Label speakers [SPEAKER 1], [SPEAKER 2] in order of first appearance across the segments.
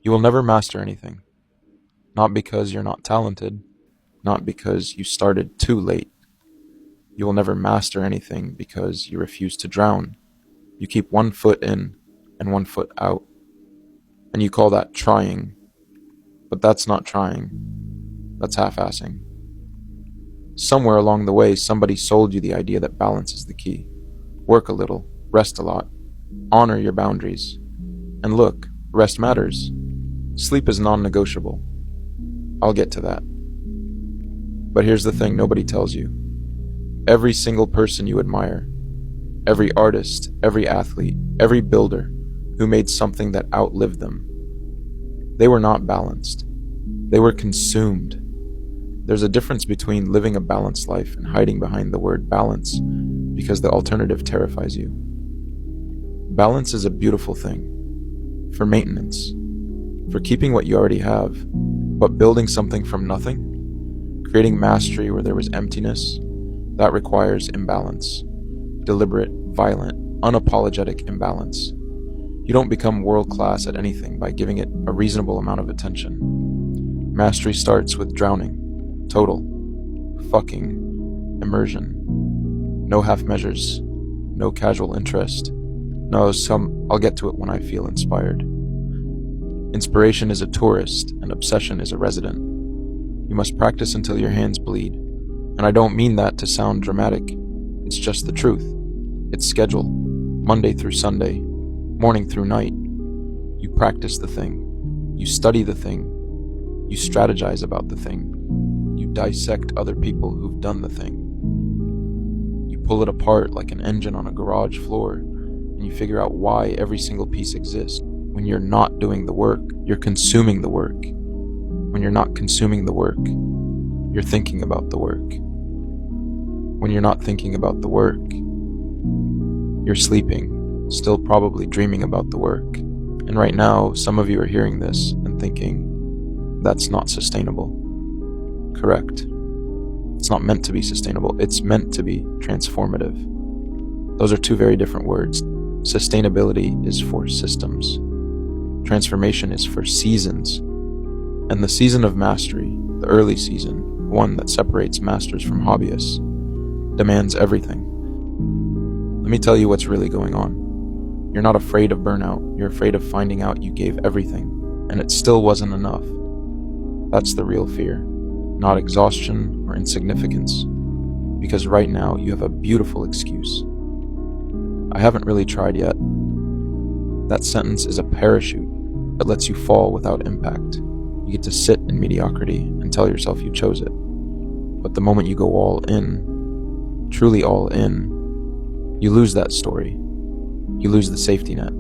[SPEAKER 1] You will never master anything, not because you're not talented, not because you started too late. You will never master anything because you refuse to drown. You keep one foot in and one foot out, and you call that trying, but that's not trying. That's half-assing. Somewhere along the way, somebody sold you the idea that balance is the key. Work a little, rest a lot, honor your boundaries. And look, rest matters. Sleep is non-negotiable. I'll get to that. But here's the thing nobody tells you. Every single person you admire, every artist, every athlete, every builder who made something that outlived them, they were not balanced. They were consumed. There's a difference between living a balanced life and hiding behind the word balance because the alternative terrifies you. Balance is a beautiful thing. For maintenance. For keeping what you already have, but building something from nothing, creating mastery where there was emptiness, that requires imbalance. Deliberate, violent, unapologetic imbalance. You don't become world-class at anything by giving it a reasonable amount of attention. Mastery starts with drowning. Total. Fucking. Immersion. No half measures. No casual interest. No, I'll get to it when I feel inspired. Inspiration is a tourist, and obsession is a resident. You must practice until your hands bleed. And I don't mean that to sound dramatic. It's just the truth. It's schedule. Monday through Sunday. Morning through night. You practice the thing. You study the thing. You strategize about the thing. You dissect other people who've done the thing. You pull it apart like an engine on a garage floor, and you figure out why every single piece exists. When you're not doing the work, you're consuming the work. When you're not consuming the work, you're thinking about the work. When you're not thinking about the work, you're sleeping, still probably dreaming about the work. And right now, some of you are hearing this and thinking, that's not sustainable. Correct. It's not meant to be sustainable. It's meant to be transformative. Those are two very different words. Sustainability is for systems. Transformation is for seasons. And the season of mastery, the early season, one that separates masters from hobbyists, demands everything. Let me tell you what's really going on. You're not afraid of burnout. You're afraid of finding out you gave everything, and it still wasn't enough. That's the real fear, not exhaustion or insignificance. Because right now, you have a beautiful excuse. I haven't really tried yet. That sentence is a parachute that lets you fall without impact. You get to sit in mediocrity and tell yourself you chose it. But the moment you go all in, truly all in, you lose that story. You lose the safety net.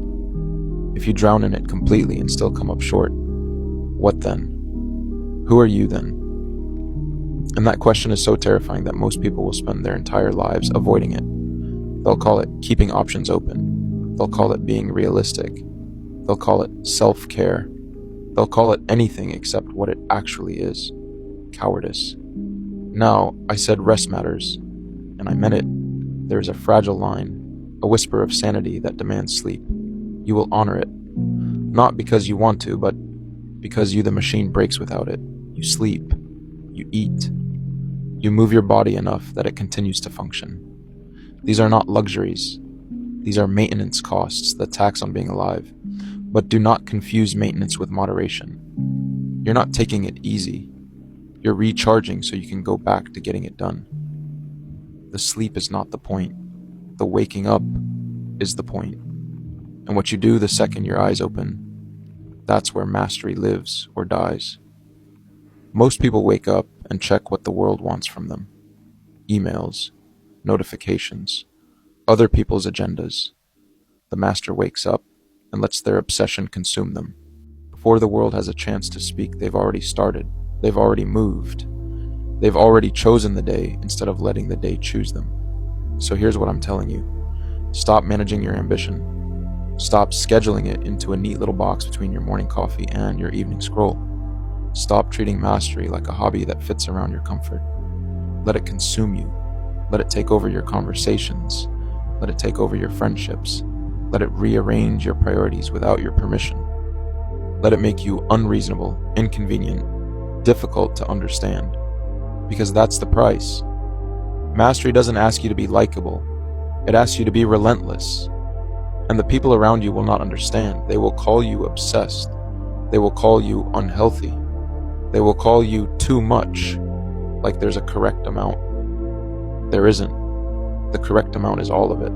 [SPEAKER 1] If you drown in it completely and still come up short, what then? Who are you then? And that question is so terrifying that most people will spend their entire lives avoiding it. They'll call it keeping options open. They'll call it being realistic. They'll call it self-care. They'll call it anything except what it actually is. Cowardice. Now, I said rest matters, and I meant it. There is a fragile line, a whisper of sanity that demands sleep. You will honor it. Not because you want to, but because the machine breaks without it. You sleep. You eat. You move your body enough that it continues to function. These are not luxuries. These are maintenance costs, the tax on being alive. But do not confuse maintenance with moderation. You're not taking it easy. You're recharging so you can go back to getting it done. The sleep is not the point. The waking up is the point. And what you do the second your eyes open, that's where mastery lives or dies. Most people wake up and check what the world wants from them. Emails, notifications, other people's agendas. The master wakes up and lets their obsession consume them. Before the world has a chance to speak, they've already started. They've already moved. They've already chosen the day instead of letting the day choose them. So here's what I'm telling you. Stop managing your ambition. Stop scheduling it into a neat little box between your morning coffee and your evening scroll. Stop treating mastery like a hobby that fits around your comfort. Let it consume you. Let it take over your conversations. Let it take over your friendships. Let it rearrange your priorities without your permission. Let it make you unreasonable, inconvenient, difficult to understand. Because that's the price. Mastery doesn't ask you to be likable. It asks you to be relentless. And the people around you will not understand. They will call you obsessed. They will call you unhealthy. They will call you too much, like there's a correct amount. There isn't. The correct amount is all of it.